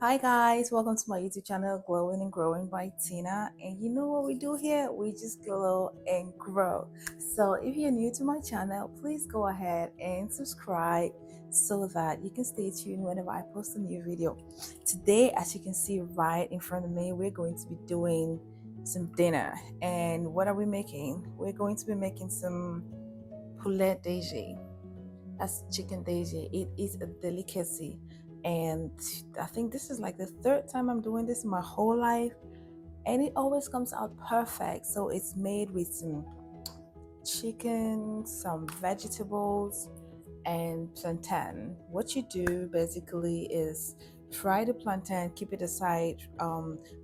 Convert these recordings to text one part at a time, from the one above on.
Hi guys, welcome to my YouTube channel Glowing and Growing by Tina. And you know what we do here? We just glow and grow. So if you're new to my channel, please go ahead and subscribe so that you can stay tuned whenever I post a new video. Today, as you can see right in front of me, we're going to be doing some dinner. And what are we making? We're going to be making some poulet DG. That's chicken DG. It is a delicacy, and I think this is like the third time I'm doing this in my whole life, and it always comes out perfect. So it's made with some chicken, some vegetables, and plantain. What you do basically is fry the plantain, keep it aside,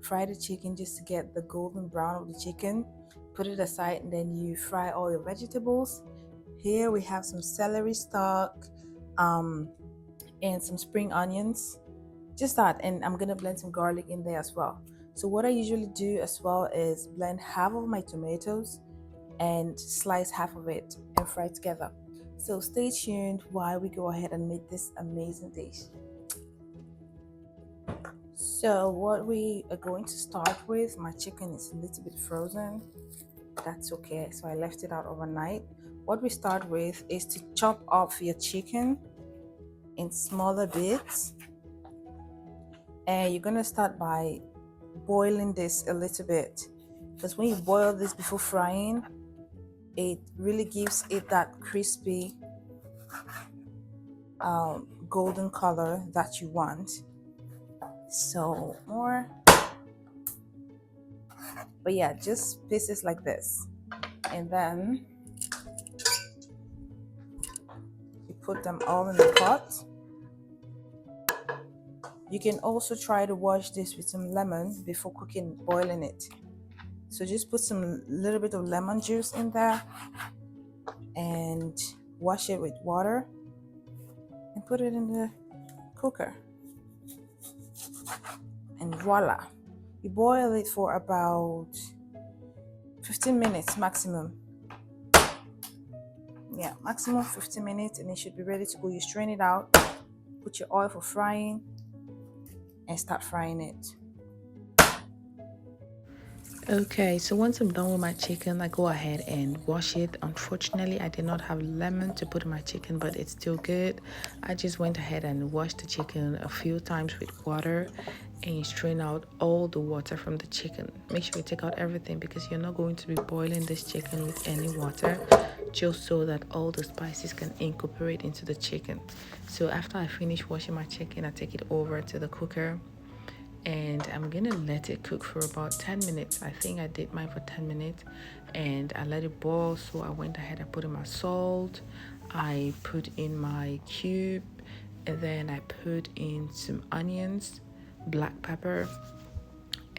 fry the chicken just to get the golden brown of the chicken, put it aside, and then you fry all your vegetables. Here we have some celery stalk, um, and some spring onions, just that, and I'm gonna blend some garlic in there as well. So what I usually do as well is blend half of my tomatoes and slice half of it and fry together. So stay tuned while we go ahead and make this amazing dish. So what we are going to start with, my chicken is a little bit frozen. That's okay, so I left it out overnight. What we start with is to chop off your chicken in smaller bits, and you're gonna start by boiling this a little bit, because when you boil this before frying, it really gives it that crispy golden color that you want. So more, but yeah, just pieces like this, and then you put them all in the pot. You can also try to wash this with some lemon before boiling it. So just put some little bit of lemon juice in there and wash it with water and put it in the cooker. And voila, you boil it for about 15 minutes maximum. Yeah, maximum 15 minutes, and it should be ready to go. You strain it out, put your oil for frying, and start frying it. Okay, so once I'm done with my chicken, I go ahead and wash it. Unfortunately, I did not have lemon to put in my chicken, but it's still good. I just went ahead and washed the chicken a few times with water and strain out all the water from the chicken. Make sure you take out everything, because you're not going to be boiling this chicken with any water, just so that all the spices can incorporate into the chicken. So after I finish washing my chicken, I take it over to the cooker and I'm gonna let it cook for about 10 minutes. I think I did mine for 10 minutes and I let it boil. So I went ahead, I put in my salt, I put in my cube, and then I put in some onions, black pepper,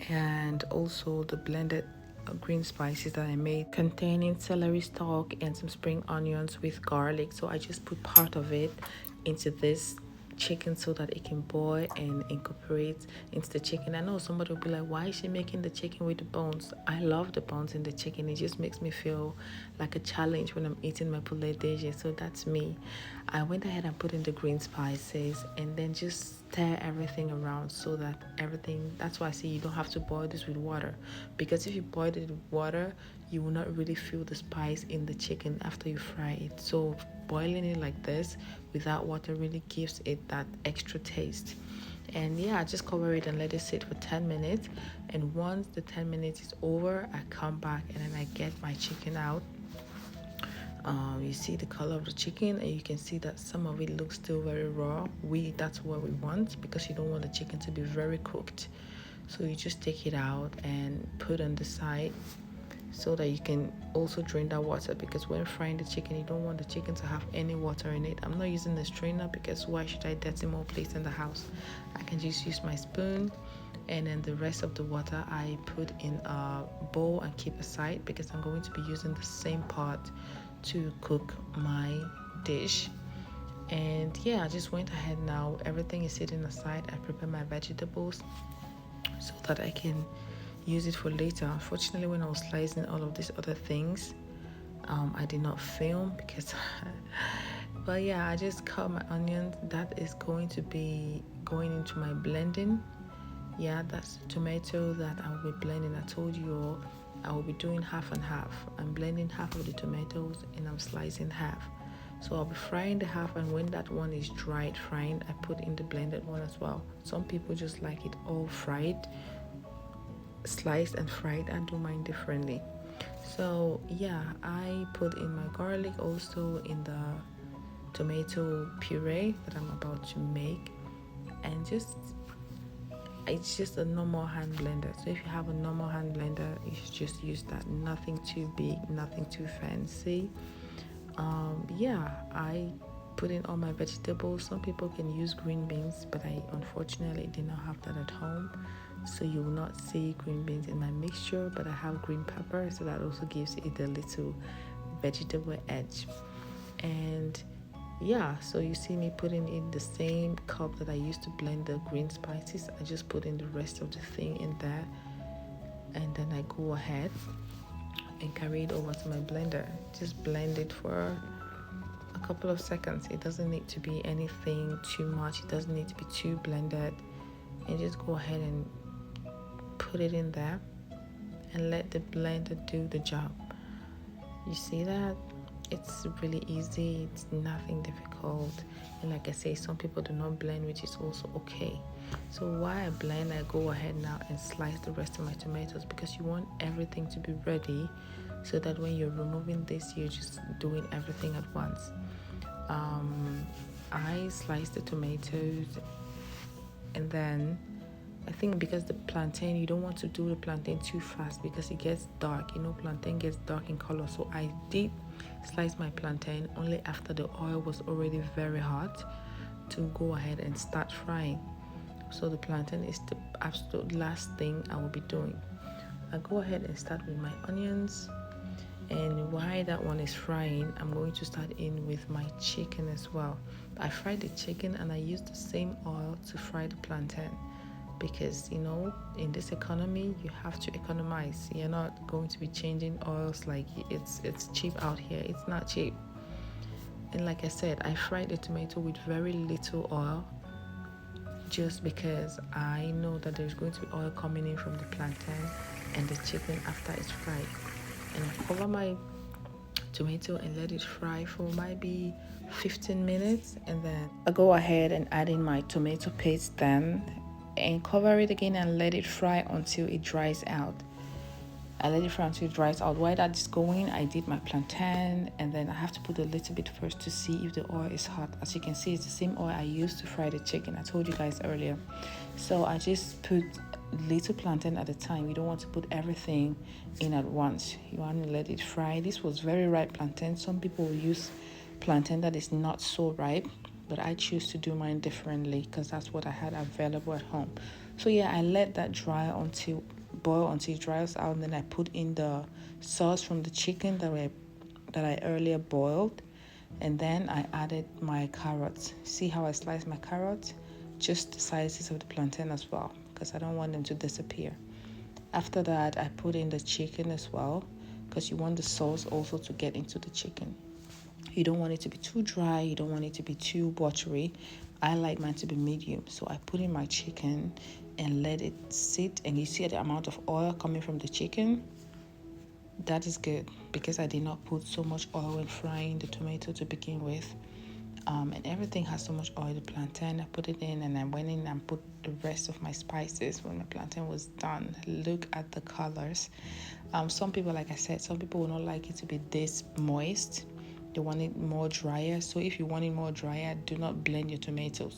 and also the blended green spices that I made, containing celery stalk and some spring onions with garlic. So I just put part of it into this chicken so that it can boil and incorporate into the chicken. I know somebody will be like, why is she making the chicken with the bones? I love the bones in the chicken. It just makes me feel like a challenge when I'm eating my poulet DG. So that's me. I went ahead and put in the green spices and then just stir everything around so that everything, that's why I say you don't have to boil this with water, because if you boil it with water, you will not really feel the spice in the chicken after you fry it. So boiling it like this without water really gives it that extra taste. And yeah, I just cover it and let it sit for 10 minutes. And once the 10 minutes is over, I come back and then I get my chicken out. You see the color of the chicken, and you can see that some of it looks still very raw. That's what we want, because you don't want the chicken to be very cooked. So you just take it out and put on the side so that you can also drain that water, because when frying the chicken, you don't want the chicken to have any water in it. I'm not using the strainer because why should I dirty more place in the house? I can just use my spoon, and then the rest of the water I put in a bowl and keep aside, because I'm going to be using the same pot to cook my dish. And yeah, I just went ahead. Now everything is sitting aside. I prepare my vegetables so that I can use it for later. Unfortunately, when I was slicing all of these other things, I did not film because But yeah, I just cut my onions. That is going to be going into my blending. Yeah, that's the tomato that I will be blending. I told you all I will be doing half and half. I'm blending half of the tomatoes and I'm slicing half. So I'll be frying the half, and when that one is dried frying, I put in the blended one as well. Some people just like it all fried, sliced and fried. I do mine differently. So yeah, I put in my garlic also in the tomato puree that I'm about to make, and it's just a normal hand blender. So if you have a normal hand blender, you should just use that. Nothing too big, nothing too fancy. Yeah, I put in all my vegetables. Some people can use green beans, but I unfortunately did not have that at home, so you will not see green beans in my mixture. But I have green pepper, so that also gives it a little vegetable edge. And yeah, so you see me putting in the same cup that I used to blend the green spices. I just put in the rest of the thing in there, and then I go ahead and carry it over to my blender. Just blend it for a couple of seconds. It doesn't need to be anything too much. It doesn't need to be too blended. And just go ahead and put it in there and let the blender do the job. You see that? It's really easy. It's nothing difficult. And like I say, some people do not blend, which is also okay. So while I blend, I go ahead now and slice the rest of my tomatoes, because you want everything to be ready so that when you're removing this, you're just doing everything at once. I slice the tomatoes, and then I think because the plantain, you don't want to do the plantain too fast because it gets dark. You know, plantain gets dark in color. So I did slice my plantain only after the oil was already very hot to go ahead and start frying. So the plantain is the absolute last thing I will be doing. I go ahead and start with my onions, and while that one is frying, I'm going to start in with my chicken as well. I fried the chicken and I used the same oil to fry the plantain, because you know, in this economy you have to economize. You're not going to be changing oils like it's cheap out here. It's not cheap. And like I said, I fried the tomato with very little oil, just because I know that there's going to be oil coming in from the plantain and the chicken after it's fried. And I cover my tomato and let it fry for maybe 15 minutes, and then I go ahead and add in my tomato paste then, and cover it again and let it fry until it dries out. I let it fry until it dries out. While that is going, I did my plantain, and then I have to put a little bit first to see if the oil is hot. As you can see, it's the same oil I used to fry the chicken. I told you guys earlier. So I just put little plantain at a time. You don't want to put everything in at once. You want to let it fry. This was very ripe plantain. Some people will use plantain that is not so ripe, but I choose to do mine differently because that's what I had available at home. So yeah, I let that boil until it dries out, and then I put in the sauce from the chicken that I earlier boiled, and then I added my carrots. See how I sliced my carrots? Just the sizes of the plantain as well, because I don't want them to disappear. After that, I put in the chicken as well, because you want the sauce also to get into the chicken. You don't want it to be too dry. You don't want it to be too watery. I like mine to be medium. So I put in my chicken and let it sit. And you see the amount of oil coming from the chicken. That is good because I did not put so much oil when frying the tomato to begin with. And everything has so much oil. The plantain, I put it in, and I went in and put the rest of my spices when my plantain was done. Look at the colors. Some people, like I said, some people will not like it to be this moist. They want it more drier. So if you want it more drier, do not blend your tomatoes,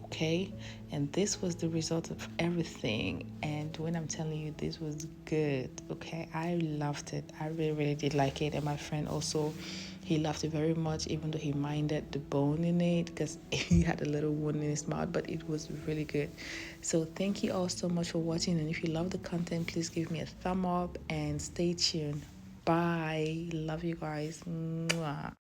okay? And this was the result of everything. And when I'm telling you, this was good, okay? I loved it. I really, really did like it. And my friend also, he loved it very much, even though he minded the bone in it because he had a little wound in his mouth, but it was really good. So thank you all so much for watching. And if you love the content, please give me a thumb up and stay tuned. Bye. Love you guys. Mwah.